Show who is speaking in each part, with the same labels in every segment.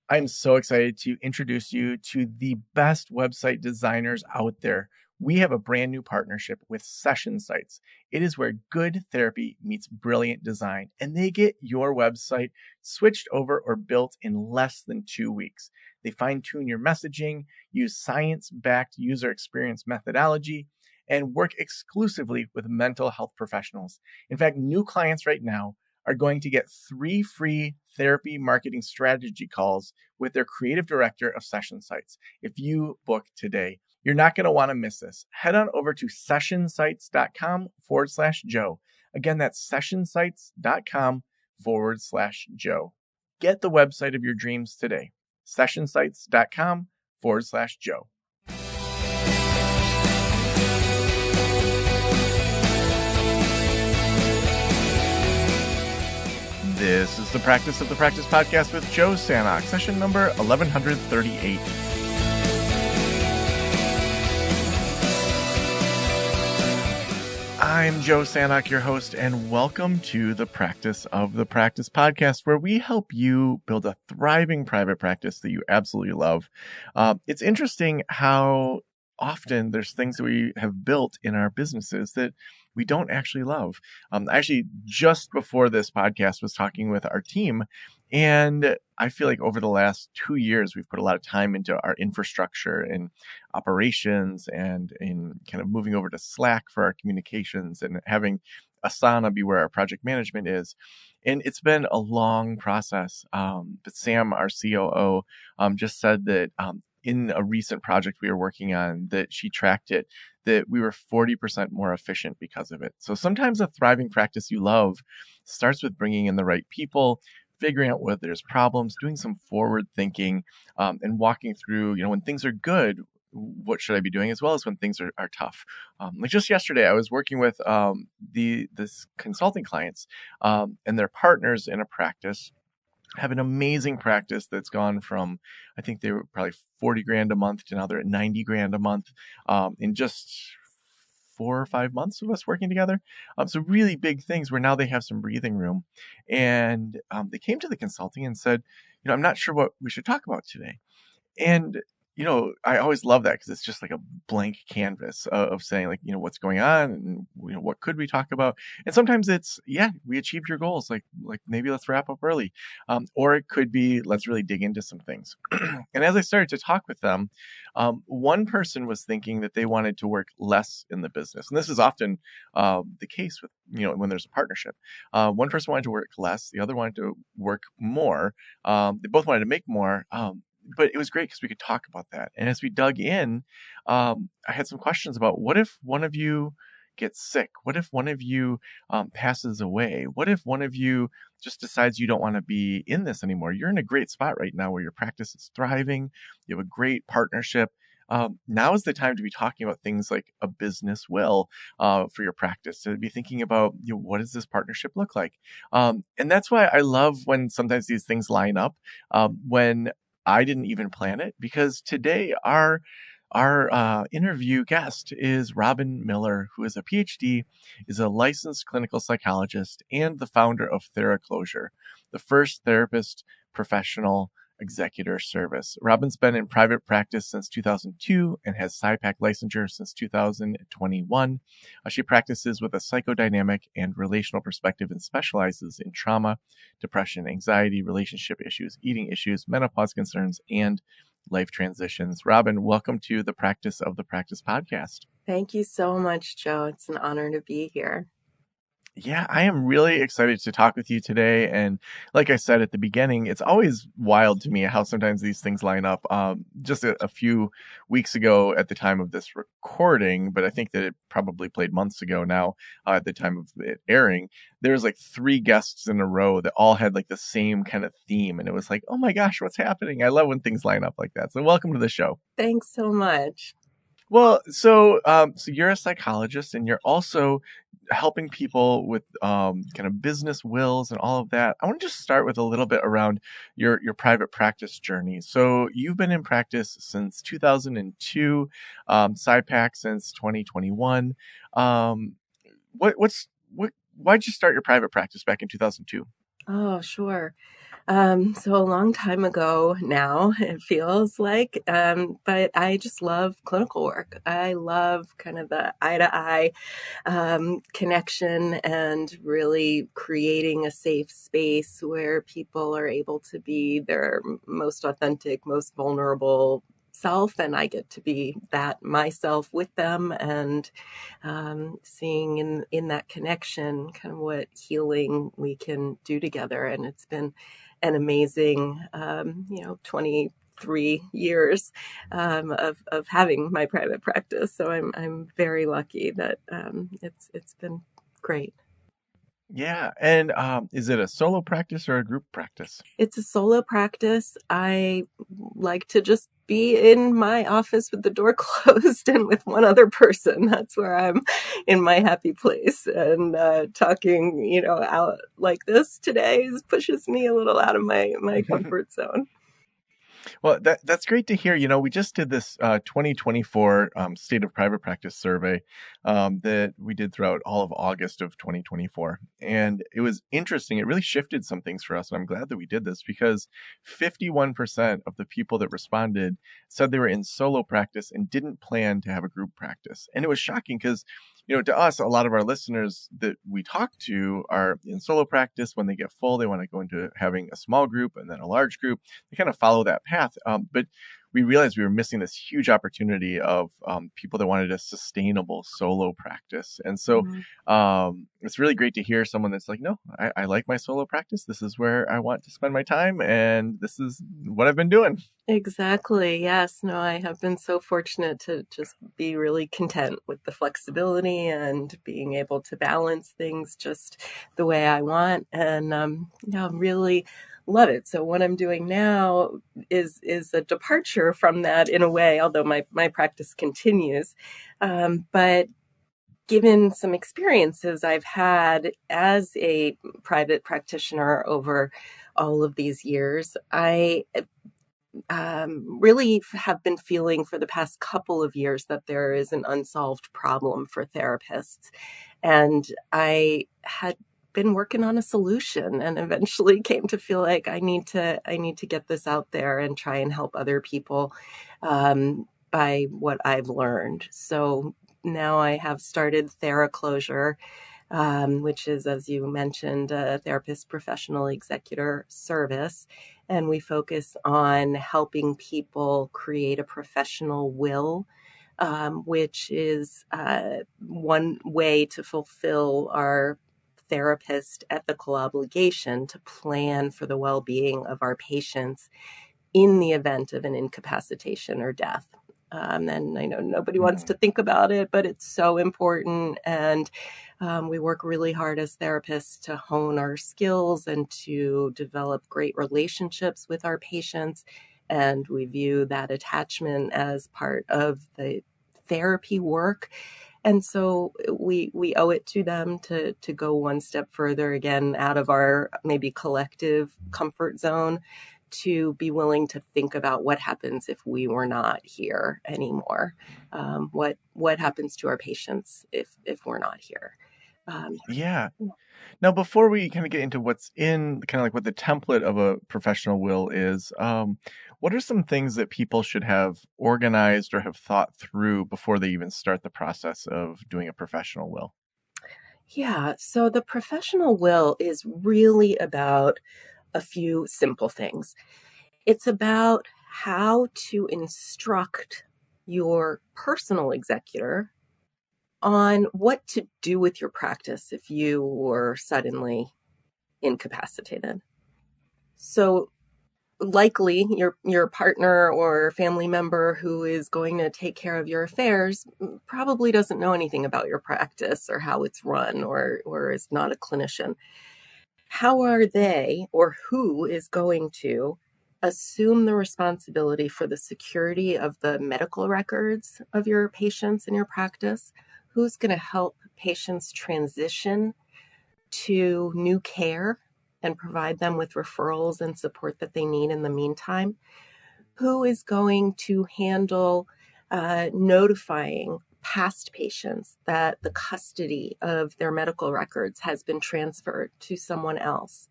Speaker 1: I'm so excited to introduce you to the best website designers out there. We have a brand new partnership with Session Sites. It is where good therapy meets brilliant design, and they get your website switched over or built in less than 2 weeks. They fine tune your messaging, use science backed user experience methodology, and work exclusively with mental health professionals. In fact, new clients right now are going to get 3 free therapy marketing strategy calls with their creative director of Session Sites if you book today. You're not going to want to miss this. Head on over to sessionsites.com/Joe. Again, that's sessionsites.com/Joe. Get the website of your dreams today. Sessionsites.com/Joe. This is the Practice of the Practice podcast with Joe Sanok, session number 1138. I'm Joe Sanok, your host, and welcome to the Practice of the Practice podcast, where we help you build a thriving private practice that you absolutely love. It's interesting how often there's things that we have built in our businesses that we don't actually love. Actually, just before this podcast was talking with our team, and I feel like over the last 2 years, we've put a lot of time into our infrastructure and operations and in kind of moving over to Slack for our communications and having Asana be where our project management is. And it's been a long process. But Sam, our COO, just said that in a recent project we were working on, that she tracked it, that we were 40% more efficient because of it. So sometimes a thriving practice you love starts with bringing in the right people, figuring out whether there's problems, doing some forward thinking, and walking through, when things are good, what should I be doing, as well as when things are tough. Like just yesterday, I was working with this consulting clients and their partners in a practice. Have an amazing practice that's gone from, I think they were probably 40 grand a month to now they're at 90 grand a month in just 4 or 5 months of us working together. So really big things where now they have some breathing room. And they came to the consulting and said, I'm not sure what we should talk about today. And I always love that because it's just like a blank canvas of saying, like, what's going on and what could we talk about. And sometimes it's, we achieved your goals, like maybe let's wrap up early, or it could be let's really dig into some things. And as I started to talk with them, one person was thinking that they wanted to work less in the business, and this is often the case with when there's a partnership. One person wanted to work less, the other wanted to work more. They both wanted to make more. But it was great because we could talk about that. And as we dug in, I had some questions about what if one of you gets sick? What if one of you passes away? What if one of you just decides you don't want to be in this anymore? You're in a great spot right now where your practice is thriving. You have a great partnership. Now is the time to be talking about things like a business will for your practice, to be thinking about, what does this partnership look like? And that's why I love when sometimes these things line up, when I didn't even plan it, because today our interview guest is Robyn Miller, who is a Ph.D., is a licensed clinical psychologist, and the founder of TheraClosure, the first therapist professional executor service. Robyn's been in private practice since 2002 and has SciPac licensure since 2021. She practices with a psychodynamic and relational perspective and specializes in trauma, depression, anxiety, relationship issues, eating issues, menopause concerns, and life transitions. Robyn, welcome to the Practice of the Practice podcast.
Speaker 2: Thank you so much, Joe. It's an honor to be here.
Speaker 1: Yeah, I am really excited to talk with you today. And like I said at the beginning, it's always wild to me how sometimes these things line up. Just a few weeks ago at the time of this recording, but I think that it probably played months ago now at the time of it airing, there's like 3 guests in a row that all had like the same kind of theme. And it was like, oh my gosh, what's happening? I love when things line up like that. So welcome to the show.
Speaker 2: Thanks so much.
Speaker 1: Well, so you're a psychologist and you're also helping people with kind of business wills and all of that. I want to just start with a little bit around your private practice journey. So you've been in practice since 2002, SciPac since 2021. Why'd you start your private practice back in 2002?
Speaker 2: Oh, sure. So a long time ago now, it feels like, but I just love clinical work. I love kind of the eye to eye connection and really creating a safe space where people are able to be their most authentic, most vulnerable self, and I get to be that myself with them, and seeing in that connection kind of what healing we can do together. And it's been an amazing 23 years of having my private practice. So I'm very lucky that it's been great.
Speaker 1: Yeah. And is it a solo practice or a group practice?
Speaker 2: It's a solo practice. I like to just be in my office with the door closed and with one other person. That's where I'm in my happy place. And talking, out like this today pushes me a little out of my comfort zone.
Speaker 1: Well, that's great to hear. We just did this 2024 State of Private Practice survey that we did throughout all of August of 2024. And it was interesting. It really shifted some things for us. And I'm glad that we did this because 51% of the people that responded said they were in solo practice and didn't plan to have a group practice. And it was shocking because to us, a lot of our listeners that we talk to are in solo practice. When they get full, they want to go into having a small group and then a large group. They kind of follow that path. But we realized we were missing this huge opportunity of people that wanted a sustainable solo practice. And so
Speaker 2: Mm.
Speaker 1: it's really great to hear someone that's like, no, I like my solo practice. This is where I want to spend my time. And this is what I've been doing.
Speaker 2: Exactly. Yes. No, I have been so fortunate to just be really content with the flexibility and being able to balance things just the way I want. And really love it. So what I'm doing now is a departure from that in a way, although my practice continues. But given some experiences I've had as a private practitioner over all of these years, I really have been feeling for the past couple of years that there is an unsolved problem for therapists. And I had been working on a solution and eventually came to feel like I need to get this out there and try and help other people by what I've learned. So now I have started TheraClosure, which is, as you mentioned, a therapist professional executor service. And we focus on helping people create a professional will, which is one way to fulfill our therapist ethical obligation to plan for the well-being of our patients in the event of an incapacitation or death. And I know nobody wants to think about it, but it's so important. And we work really hard as therapists to hone our skills and to develop great relationships with our patients. And we view that attachment as part of the therapy work. And so we owe it to them to go one step further, again, out of our maybe collective comfort zone, to be willing to think about what happens if we were not here anymore. What happens to our patients if we're not here? Um,
Speaker 1: Yeah. Now, before we kind of get into what's in kind of like what the template of a professional will is, what are some things that people should have organized or have thought through before they even start the process of doing a professional will?
Speaker 2: yeah, so the professional will is really about a few simple things. It's about how to instruct your personal executor on what to do with your practice if you were suddenly incapacitated. So likely your partner or family member who is going to take care of your affairs probably doesn't know anything about your practice or how it's run, or is not a clinician. How are they, or who is going to assume the responsibility for the security of the medical records of your patients in your practice? Who's going to help patients transition to new care and provide them with referrals and support that they need in the meantime? Who is going to handle notifying past patients that the custody of their medical records has been transferred to someone else?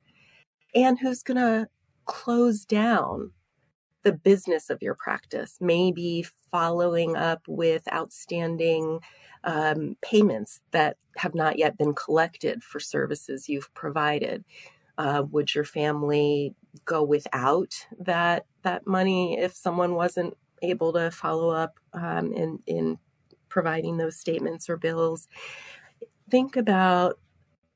Speaker 2: And who's going to close down the business of your practice, maybe following up with outstanding payments that have not yet been collected for services you've provided. Would your family go without that money if someone wasn't able to follow up in providing those statements or bills? Think about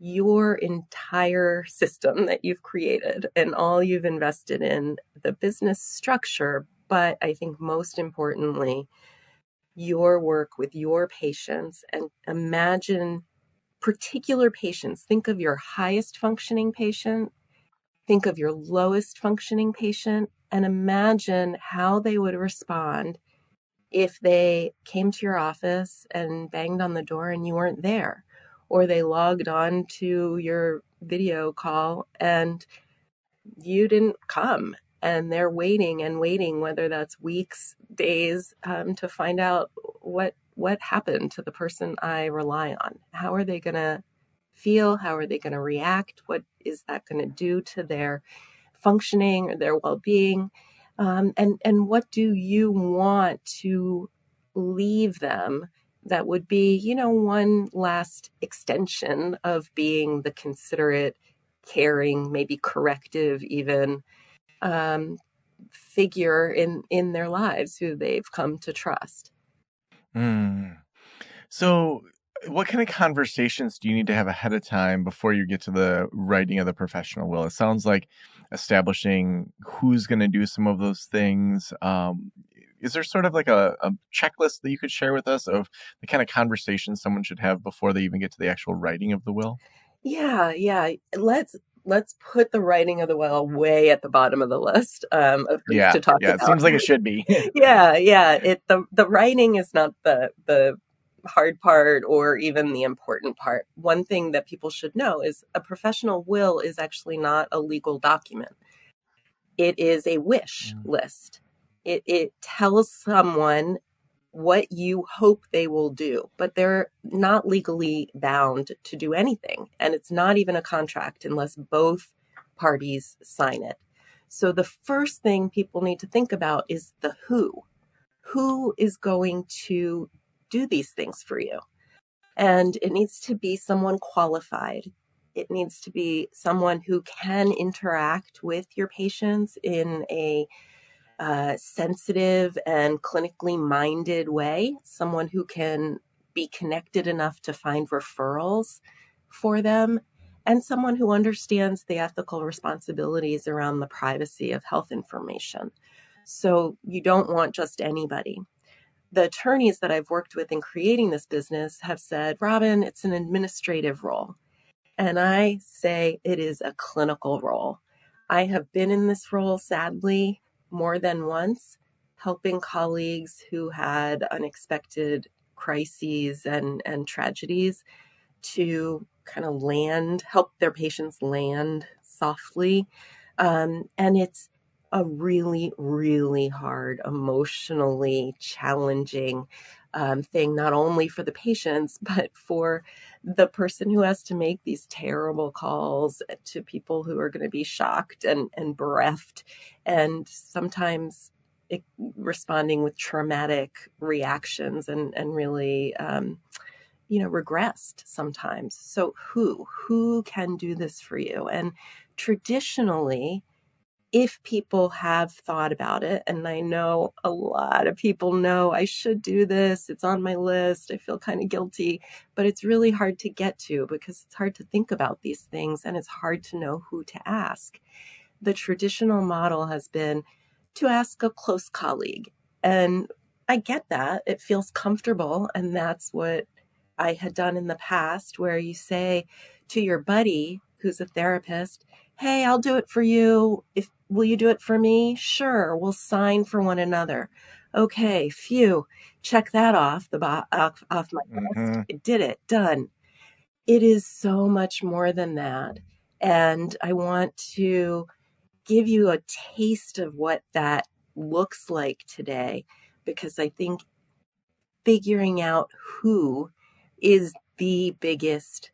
Speaker 2: your entire system that you've created and all you've invested in, the business structure, but I think most importantly, your work with your patients, and imagine particular patients. Think of your highest functioning patient, think of your lowest functioning patient, and imagine how they would respond if they came to your office and banged on the door and you weren't there, or they logged on to your video call and you didn't come, and they're waiting and waiting, whether that's weeks, days, to find out what happened to the person I rely on. How are they going to feel? How are they going to react? What is that going to do to their functioning or their well-being? And what do you want to leave them that would be, one last extension of being the considerate, caring, maybe corrective even, figure in their lives who they've come to trust?
Speaker 1: Mm. So, what kind of conversations do you need to have ahead of time before you get to the writing of the professional will? It sounds like establishing who's going to do some of those things. Is there sort of like a checklist that you could share with us of the kind of conversations someone should have before they even get to the actual writing of the will?
Speaker 2: Yeah. Let's put the writing of the will way at the bottom of the list of things
Speaker 1: Yeah,
Speaker 2: to talk
Speaker 1: yeah, it
Speaker 2: about.
Speaker 1: seems like it should be.
Speaker 2: Yeah. The writing is not the hard part or even the important part. One thing that people should know is a professional will is actually not a legal document. It is a wish list. It tells someone what you hope they will do, but they're not legally bound to do anything. And it's not even a contract unless both parties sign it. So the first thing people need to think about is the who. Who is going to do these things for you? And it needs to be someone qualified. It needs to be someone who can interact with your patients in a sensitive and clinically minded way, someone who can be connected enough to find referrals for them, and someone who understands the ethical responsibilities around the privacy of health information. So you don't want just anybody. The attorneys that I've worked with in creating this business have said, Robyn, it's an administrative role. And I say it is a clinical role. I have been in this role, sadly, more than once, helping colleagues who had unexpected crises and tragedies to kind of help their patients land softly. And it's a really, really hard, emotionally challenging thing, not only for the patients, but for the person who has to make these terrible calls to people who are going to be shocked and bereft, and sometimes responding with traumatic reactions and really regressed sometimes. So who can do this for you? And traditionally, if people have thought about it, and I know a lot of people know I should do this, it's on my list, I feel kind of guilty, but it's really hard to get to because it's hard to think about these things and it's hard to know who to ask. The traditional model has been to ask a close colleague. And I get that. It feels comfortable. And that's what I had done in the past, where you say to your buddy who's a therapist, hey, I'll do it for you. Will you do it for me? Sure. We'll sign for one another. Okay, phew. Check that off off my list.
Speaker 1: Hmm.
Speaker 2: I did it. Done. It is so much more than that. And I want to give you a taste of what that looks like today, because I think figuring out who is the biggest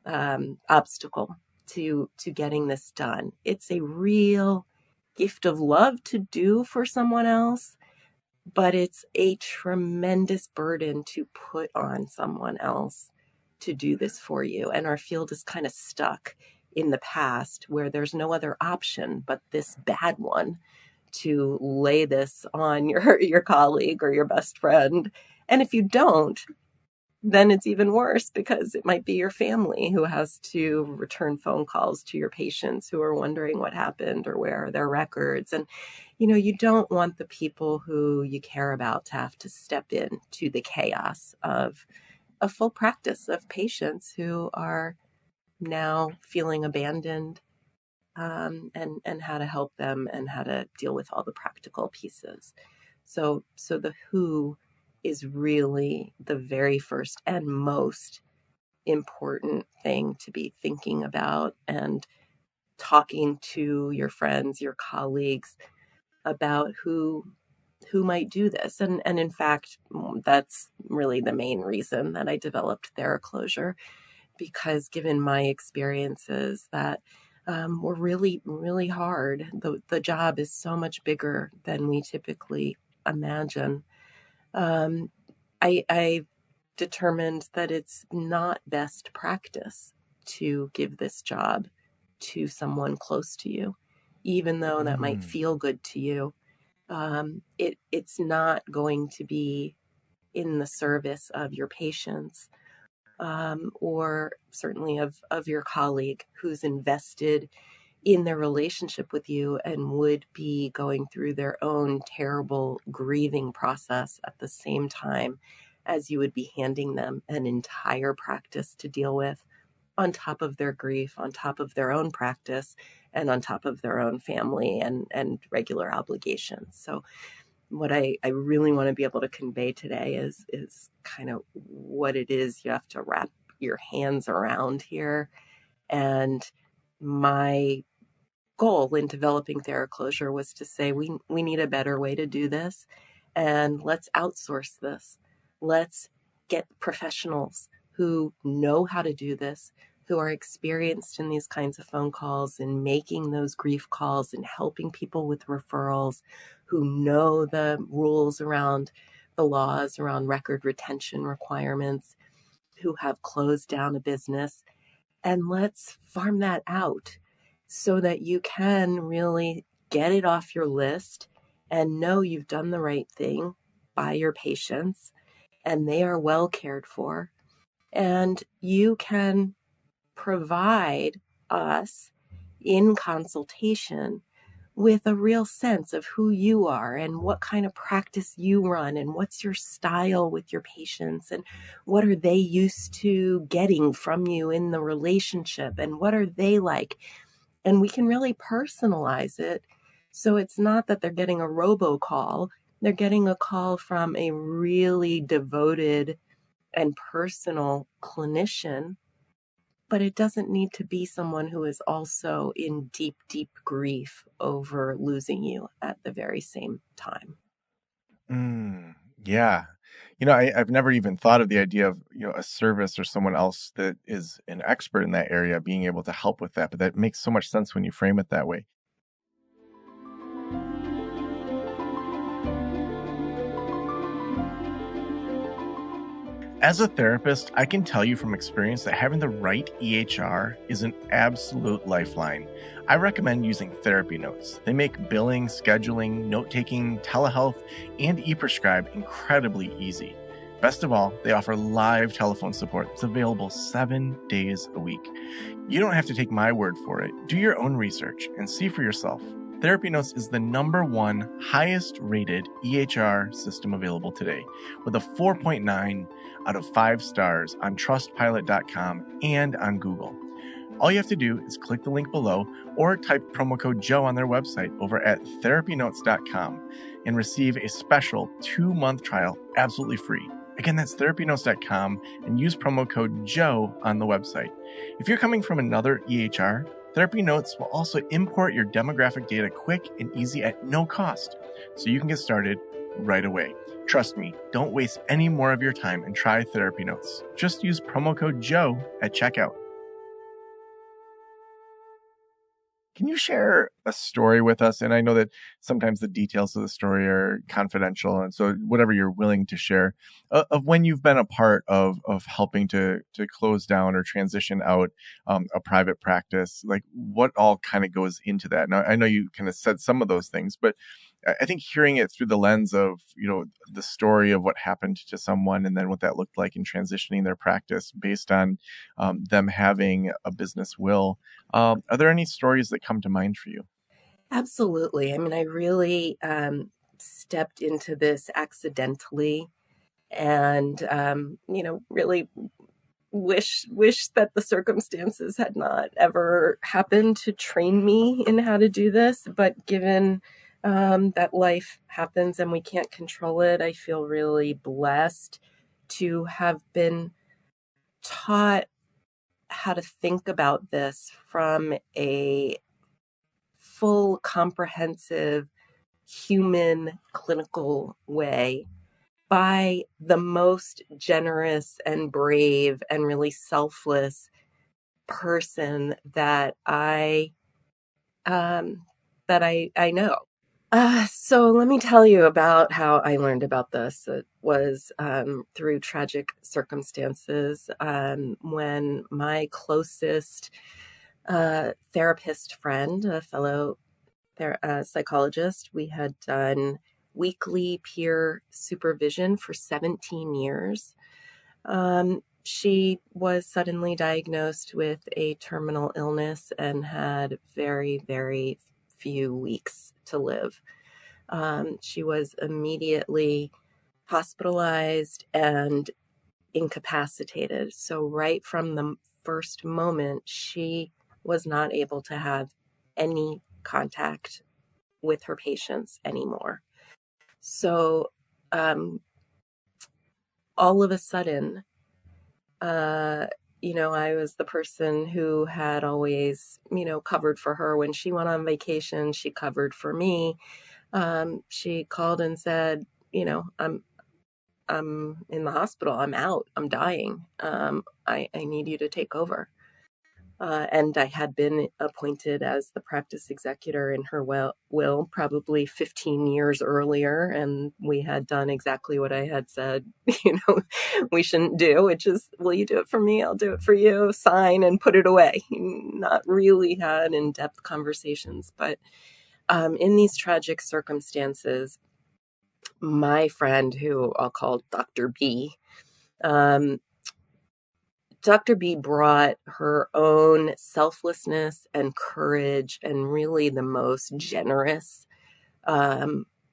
Speaker 2: obstacle to getting this done. It's a real gift of love to do for someone else, but it's a tremendous burden to put on someone else to do this for you. And our field is kind of stuck in the past where there's no other option but this bad one to lay this on your colleague or your best friend. And if you don't, then it's even worse because it might be your family who has to return phone calls to your patients who are wondering what happened or where are their records. And, you don't want the people who you care about to have to step in to the chaos of a full practice of patients who are now feeling abandoned, and how to help them and how to deal with all the practical pieces. So the who is really the very first and most important thing to be thinking about and talking to your friends, your colleagues about who might do this. And in fact, that's really the main reason that I developed TheraClosure, because given my experiences that were really, really hard. The job is so much bigger than we typically imagine. I determined that it's not best practice to give this job to someone close to you, even though that might feel good to you. It's not going to be in the service of your patients, or certainly of your colleague who's invested in their relationship with you and would be going through their own terrible grieving process at the same time as you would be handing them an entire practice to deal with, on top of their grief, on top of their own practice, and on top of their own family and regular obligations. So what I really want to be able to convey today is kind of what it is you have to wrap your hands around here. And my goal in developing TheraClosure was to say we need a better way to do this, and let's outsource this. Let's get professionals who know how to do this, who are experienced in these kinds of phone calls and making those grief calls and helping people with referrals, who know the rules around the laws around record retention requirements, who have closed down a business. And let's farm that out so that you can really get it off your list and know you've done the right thing by your patients and they are well cared for. And you can provide us in consultation with a real sense of who you are and what kind of practice you run and what's your style with your patients and what are they used to getting from you in the relationship and what are they like. And we can really personalize it. So it's not that they're getting a robocall, they're getting a call from a really devoted and personal clinician. But it doesn't need to be someone who is also in deep, deep grief over losing you at the very same time.
Speaker 1: Yeah. I've never even thought of the idea of, a service or someone else that is an expert in that area being able to help with that. But that makes so much sense when you frame it that way. As a therapist, I can tell you from experience that having the right EHR is an absolute lifeline. I recommend using Therapy Notes. They make billing, scheduling, note-taking, telehealth, and e-prescribe incredibly easy. Best of all, they offer live telephone support. It's available 7 days a week. You don't have to take my word for it. Do your own research and see for yourself. Therapy Notes is the #1 highest rated EHR system available today, with a 4.9 out of 5 stars on trustpilot.com and on Google. All you have to do is click the link below or type promo code Joe on their website over at therapynotes.com and receive a special 2-month trial absolutely free. Again, that's therapynotes.com and use promo code Joe on the website. If you're coming from another EHR, Therapy Notes will also import your demographic data quick and easy at no cost, so you can get started right away. Trust me, don't waste any more of your time and try Therapy Notes. Just use promo code Joe at checkout. Can you share a story with us? And I know that sometimes the details of the story are confidential, and so whatever you're willing to share of when you've been a part of helping to close down or transition out a private practice, like what all kind of goes into that. Now, I know you kind of said some of those things, but I think hearing it through the lens of, the story of what happened to someone and then what that looked like in transitioning their practice based on them having a business will. Are there any stories that come to mind for you?
Speaker 2: Absolutely. I mean, I really stepped into this accidentally and, really wish that the circumstances had not ever happened to train me in how to do this. But given that life happens and we can't control it, I feel really blessed to have been taught how to think about this from a full, comprehensive, human, clinical way by the most generous and brave and really selfless person that um, I know. So let me tell you about how I learned about this. It was through tragic circumstances when my closest therapist friend, a fellow psychologist, we had done weekly peer supervision for 17 years. She was suddenly diagnosed with a terminal illness and had very, very few weeks to live. She was immediately hospitalized and incapacitated. So, right from the first moment, she was not able to have any contact with her patients anymore. So, all of a sudden, I was the person who had always, covered for her. When she went on vacation, she covered for me. She called and said, I'm in the hospital. I'm out. I'm dying. I need you to take over. And I had been appointed as the practice executor in her will probably 15 years earlier. And we had done exactly what I had said, we shouldn't do, which is, will you do it for me? I'll do it for you. Sign and put it away. Not really had in-depth conversations, but in these tragic circumstances, my friend, who I'll call Dr. B, um, Dr. B brought her own selflessness and courage and really the most generous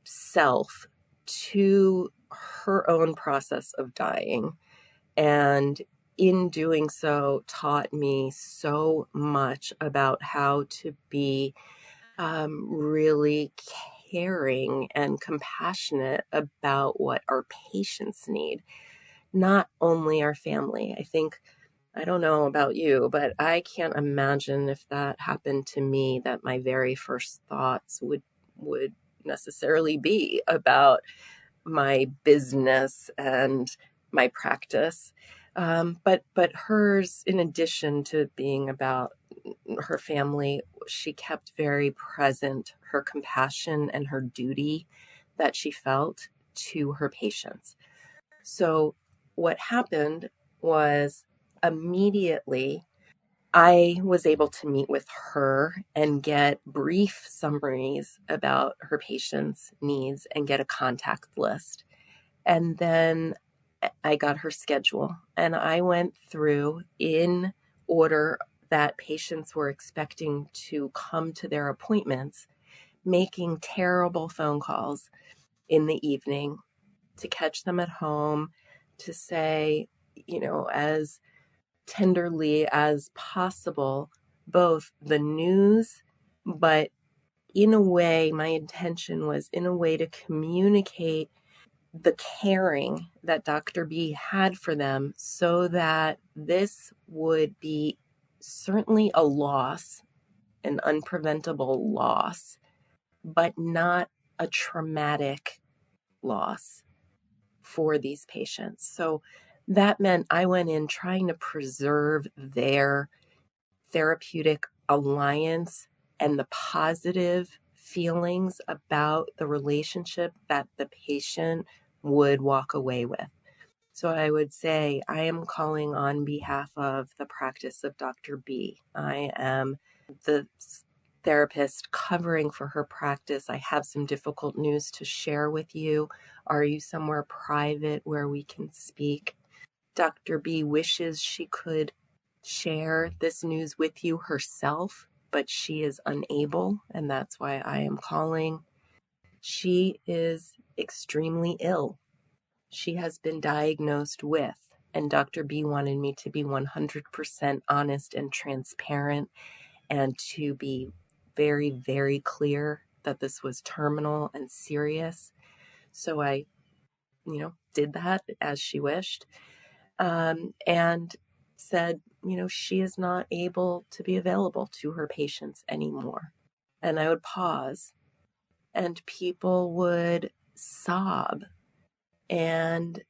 Speaker 2: self to her own process of dying. And in doing so, taught me so much about how to be really caring and compassionate about what our patients need, not only our family. I don't know about you, but I can't imagine if that happened to me that my very first thoughts would necessarily be about my business and my practice. But hers, in addition to being about her family, she kept very present her compassion and her duty that she felt to her patients. So what happened was immediately I was able to meet with her and get brief summaries about her patients' needs and get a contact list. And then I got her schedule and I went through in order that patients were expecting to come to their appointments, making terrible phone calls in the evening to catch them at home, to say, as tenderly as possible, both the news, but in a way, my intention was in a way to communicate the caring that Dr. B had for them so that this would be certainly a loss, an unpreventable loss, but not a traumatic loss for these patients. So that meant I went in trying to preserve their therapeutic alliance and the positive feelings about the relationship that the patient would walk away with. So I would say I am calling on behalf of the practice of Dr. B. I am the therapist covering for her practice. I have some difficult news to share with you. Are you somewhere private where we can speak? Dr. B wishes she could share this news with you herself, but she is unable, and that's why I am calling. She is extremely ill. She has been diagnosed with, and Dr. B wanted me to be 100% honest and transparent and to be very, very clear that this was terminal and serious. So I, did that as she wished, and said, she is not able to be available to her patients anymore. And I would pause, and people would sob and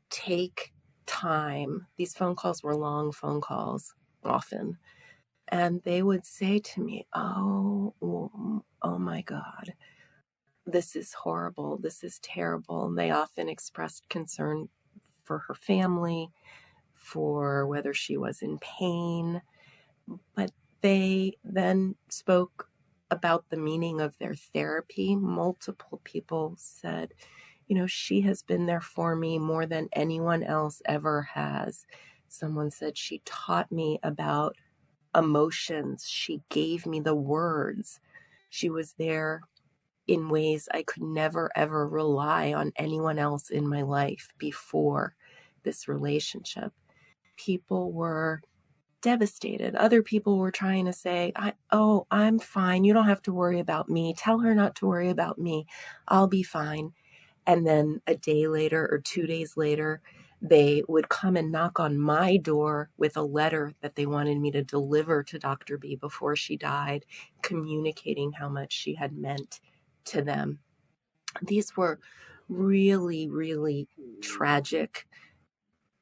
Speaker 2: take time. These phone calls were long phone calls often. And they would say to me, oh my God, this is horrible. This is terrible. And they often expressed concern for her family, for whether she was in pain. But they then spoke about the meaning of their therapy. Multiple people said, she has been there for me more than anyone else ever has. Someone said she taught me about emotions. She gave me the words. She was there in ways I could never, ever rely on anyone else in my life before this relationship. People were devastated. Other people were trying to say, I'm fine. You don't have to worry about me. Tell her not to worry about me. I'll be fine. And then a day later or 2 days later, they would come and knock on my door with a letter that they wanted me to deliver to Dr. B before she died, communicating how much she had meant to them. These were really, really tragic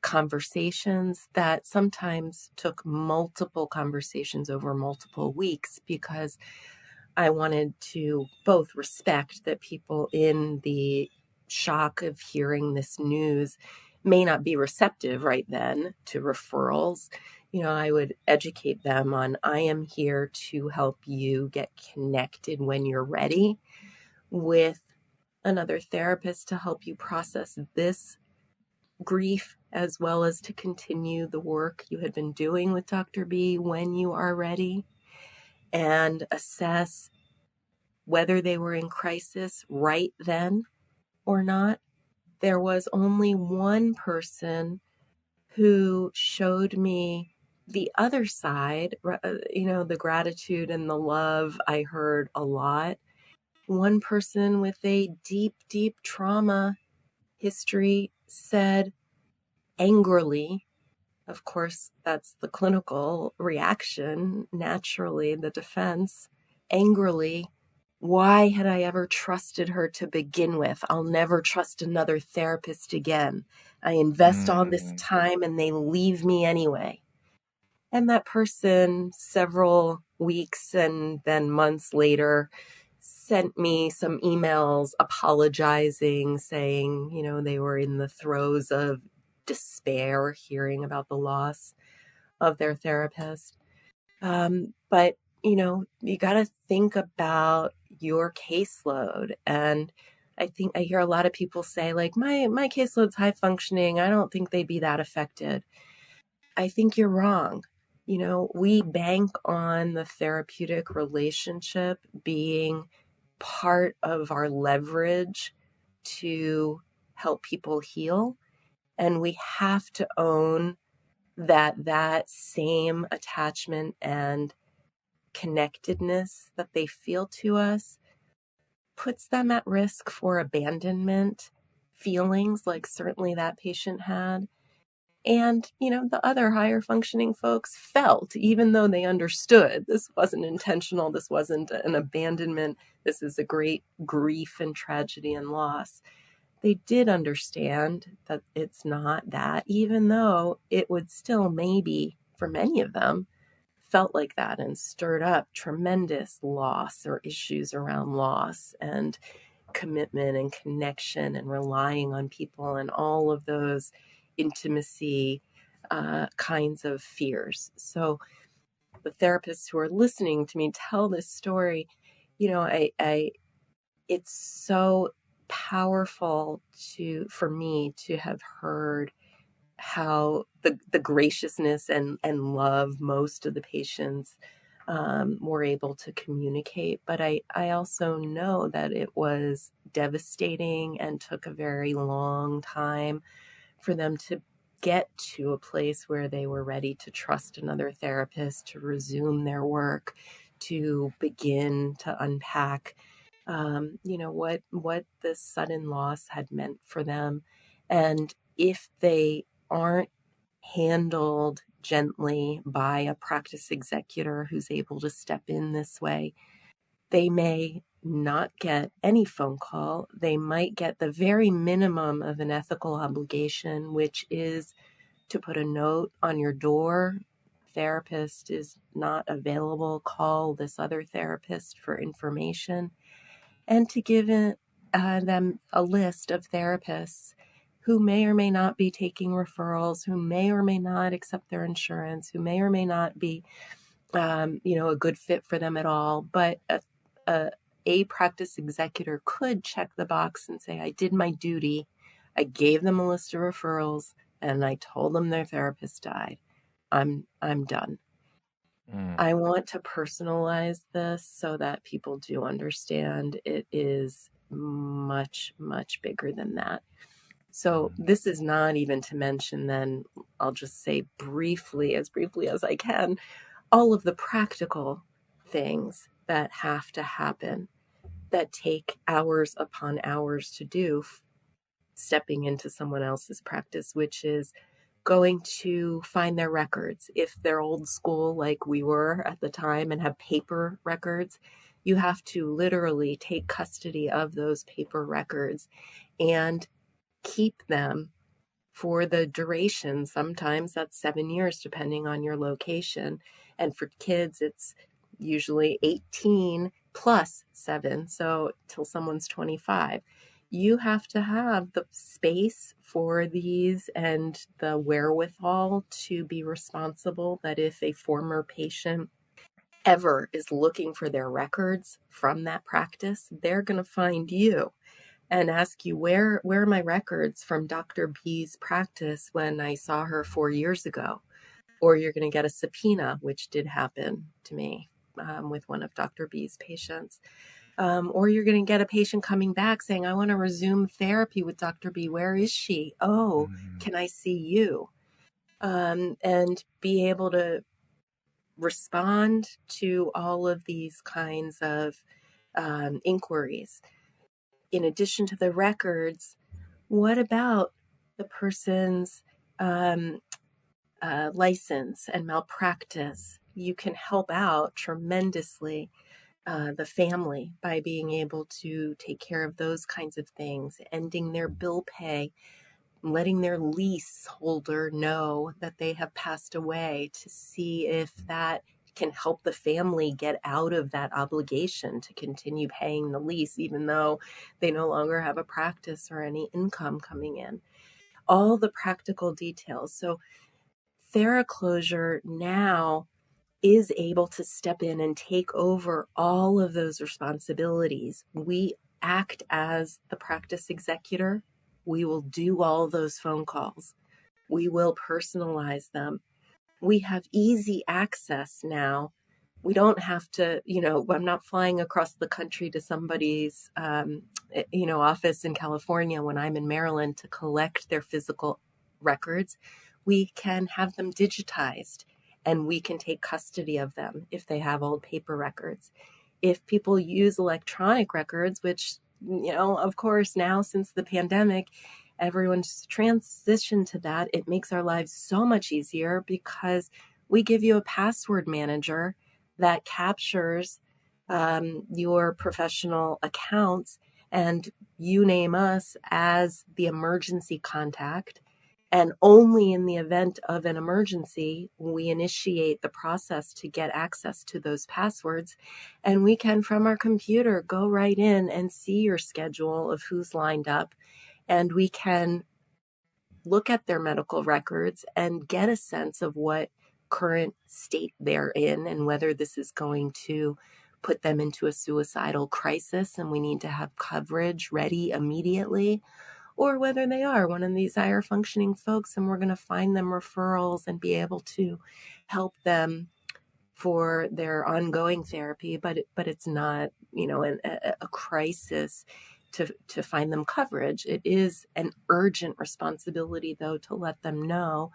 Speaker 2: conversations that sometimes took multiple conversations over multiple weeks, because I wanted to both respect that people in the shock of hearing this news may not be receptive right then to referrals. I would educate them on, I am here to help you get connected when you're ready with another therapist to help you process this grief, as well as to continue the work you had been doing with Dr. B when you are ready, and assess whether they were in crisis right then or not. There was only one person who showed me the other side, the gratitude and the love I heard a lot. One person with a deep, deep trauma history said angrily, of course, that's the clinical reaction, naturally, the defense, angrily, why had I ever trusted her to begin with? I'll never trust another therapist again. I invest all this time and they leave me anyway. And that person, several weeks and then months later, sent me some emails apologizing, saying, they were in the throes of despair hearing about the loss of their therapist. But, you got to think about your caseload. And I think I hear a lot of people say, like, my caseload's high functioning. I don't think they'd be that affected. I think you're wrong. We bank on the therapeutic relationship being part of our leverage to help people heal. And we have to own that same attachment and connectedness that they feel to us puts them at risk for abandonment feelings, like certainly that patient had. And, the other higher functioning folks felt, even though they understood this wasn't intentional, this wasn't an abandonment, this is a great grief and tragedy and loss. They did understand that it's not that, even though it would still maybe, for many of them, felt like that and stirred up tremendous loss or issues around loss and commitment and connection and relying on people and all of those intimacy kinds of fears. So the therapists who are listening to me tell this story, it's so powerful for me to have heard how the graciousness and love most of the patients were able to communicate. But I also know that it was devastating and took a very long time for them to get to a place where they were ready to trust another therapist, to resume their work, to begin to unpack, what this sudden loss had meant for them. And if they aren't handled gently by a practice executor who's able to step in this way, they may not get any phone call. They might get the very minimum of an ethical obligation, which is to put a note on your door. Therapist is not available. Call this other therapist for information, and to give them a list of therapists who may or may not be taking referrals, who may or may not accept their insurance, who may or may not be, a good fit for them at all. But a practice executor could check the box and say, I did my duty. I gave them a list of referrals and I told them their therapist died. I'm done. I want to personalize this so that people do understand it is much, much bigger than that. So this is not even to mention then, I'll just say briefly as I can, all of the practical things that have to happen that take hours upon hours to do, stepping into someone else's practice, which is going to find their records. If they're old school like we were at the time and have paper records, you have to literally take custody of those paper records and keep them for the duration. Sometimes that's 7 years, depending on your location. And for kids, it's usually 18 plus 7, so till someone's 25. You have to have the space for these and the wherewithal to be responsible that if a former patient ever is looking for their records from that practice, they're going to find you and ask you, where are my records from Dr. B's practice when I saw her 4 years ago? Or you're going to get a subpoena, which did happen to me with one of Dr. B's patients. Or you're going to get a patient coming back saying, I want to resume therapy with Dr. B. Where is she? Oh, can I see you? And be able to respond to all of these kinds of inquiries. In addition to the records, what about the person's license and malpractice? You can help out tremendously the family by being able to take care of those kinds of things, ending their bill pay, letting their leaseholder know that they have passed away, to see if that can help the family get out of that obligation to continue paying the lease, even though they no longer have a practice or any income coming in. All the practical details. So TheraClosure now is able to step in and take over all of those responsibilities. We act as the practice executor. We will do all those phone calls. We will personalize them. We have easy access now. We don't have to, I'm not flying across the country to somebody's, office in California when I'm in Maryland to collect their physical records. We can have them digitized and we can take custody of them if they have old paper records. If people use electronic records, which, of course, now since the pandemic, everyone's transitioned to that, it makes our lives so much easier because we give you a password manager that captures your professional accounts, and you name us as the emergency contact, And only in the event of an emergency, we initiate the process to get access to those passwords. And we can, from our computer, go right in and see your schedule of who's lined up. And we can look at their medical records and get a sense of what current state they're in and whether this is going to put them into a suicidal crisis and we need to have coverage ready immediately, or whether they are one of these higher functioning folks and we're going to find them referrals and be able to help them for their ongoing therapy, but it's not, a crisis to find them coverage. It is an urgent responsibility, though, to let them know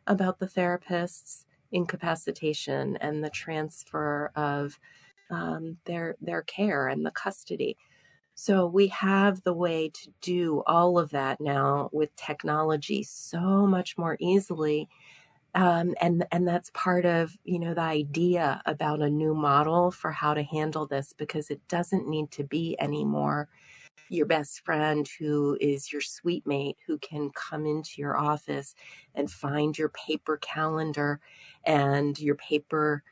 Speaker 2: about the therapist's incapacitation and the transfer of their care and the custody. So we have the way to do all of that now with technology so much more easily. And that's part of, the idea about a new model for how to handle this, because it doesn't need to be anymore your best friend who is your suite mate who can come into your office and find your paper calendar and your paper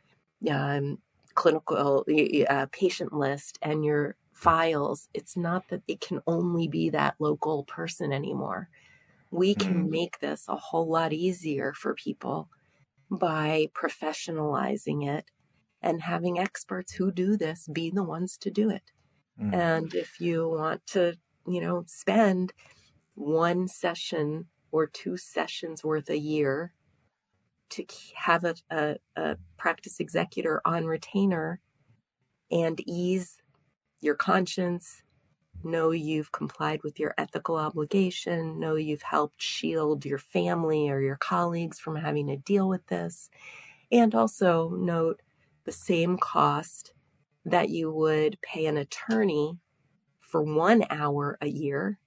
Speaker 2: clinical patient list and your files. It's not that it can only be that local person anymore. We can make this a whole lot easier for people by professionalizing it and having experts who do this be the ones to do it. And if you want to, spend one session or 2 sessions worth a year to have a practice executor on retainer and ease your conscience, know you've complied with your ethical obligation, know you've helped shield your family or your colleagues from having to deal with this, and also note the same cost that you would pay an attorney for 1 hour a year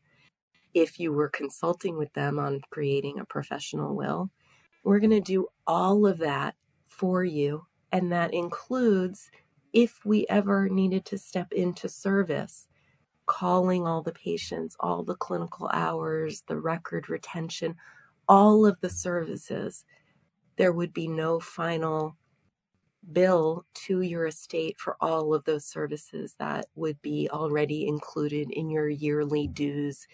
Speaker 2: if you were consulting with them on creating a professional will. We're going to do all of that for you, and that includes if we ever needed to step into service, calling all the patients, all the clinical hours, the record retention, all of the services. There would be no final bill to your estate for all of those services that would be already included in your yearly dues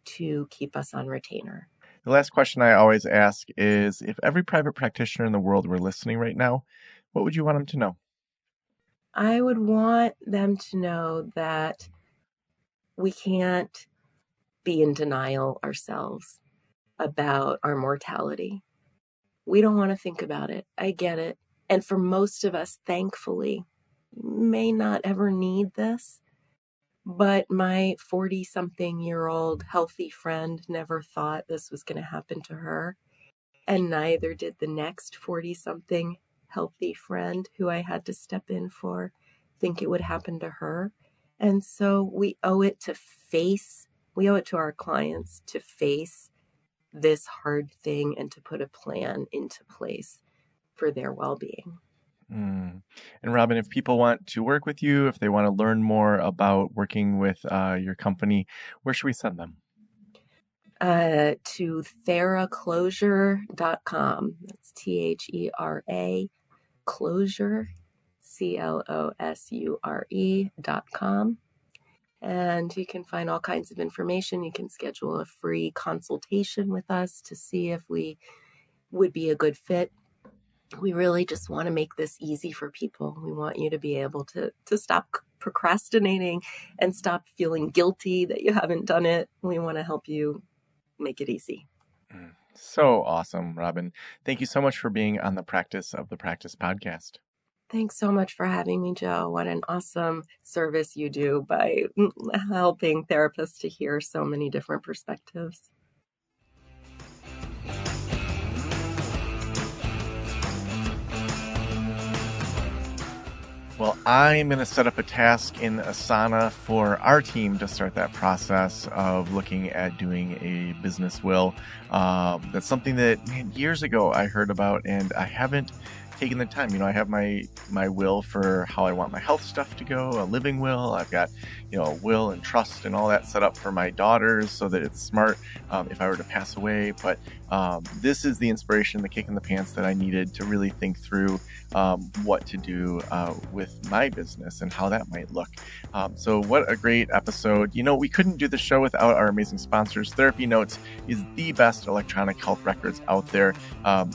Speaker 2: to keep us on retainer.
Speaker 1: The last question I always ask is, if every private practitioner in the world were listening right now, what would you want them to know?
Speaker 2: I would want them to know that we can't be in denial ourselves about our mortality. We don't want to think about it. I get it. And for most of us, thankfully, may not ever need this. But my 40-something-year-old healthy friend never thought this was going to happen to her. And neither did the next 40-something healthy friend who I had to step in for think it would happen to her. And so we owe it to our clients to face this hard thing and to put a plan into place for their well-being.
Speaker 1: And Robyn, if people want to work with you, if they want to learn more about working with your company, where should we send them?
Speaker 2: To theraclosure.com. That's THERA closure, CLOSURE.com. And you can find all kinds of information. You can schedule a free consultation with us to see if we would be a good fit. We really just want to make this easy for people. We want you to be able to stop procrastinating and stop feeling guilty that you haven't done it. We want to help you make it easy.
Speaker 1: So awesome, Robyn. Thank you so much for being on the Practice of the Practice podcast.
Speaker 2: Thanks so much for having me, Joe. What an awesome service you do by helping therapists to hear so many different perspectives.
Speaker 1: Well, I'm going to set up a task in Asana for our team to start that process of looking at doing a business will. That's something that years ago I heard about, and I haven't taking the time. I have my will for how I want my health stuff to go, a living will. I've got, a will and trust and all that set up for my daughters so that it's smart if I were to pass away. But this is the inspiration, the kick in the pants that I needed to really think through what to do with my business and how that might look. So what a great episode. We couldn't do the show without our amazing sponsors. Therapy Notes is the best electronic health records out there.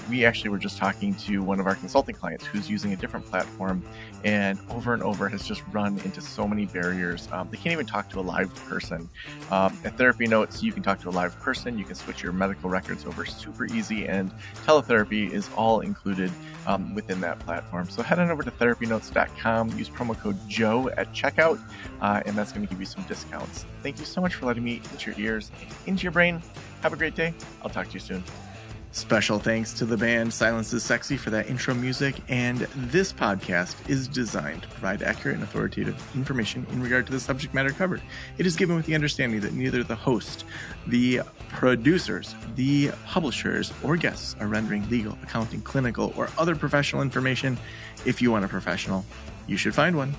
Speaker 1: We actually were just talking to one of our consulting clients who's using a different platform and over has just run into so many barriers. They can't even talk to a live person. At Therapy Notes, you can talk to a live person. You can switch your medical records over super easy, and teletherapy is all included within that platform. So head on over to therapynotes.com, use promo code Joe at checkout, and that's going to give you some discounts. Thank you so much for letting me into your ears, into your brain. Have a great day. I'll talk to you soon. Special thanks to the band Silence is Sexy for that intro music, and this podcast is designed to provide accurate and authoritative information in regard to the subject matter covered. It is given with the understanding that neither the host, the producers, the publishers, or guests are rendering legal, accounting, clinical, or other professional information. If you want a professional, you should find one.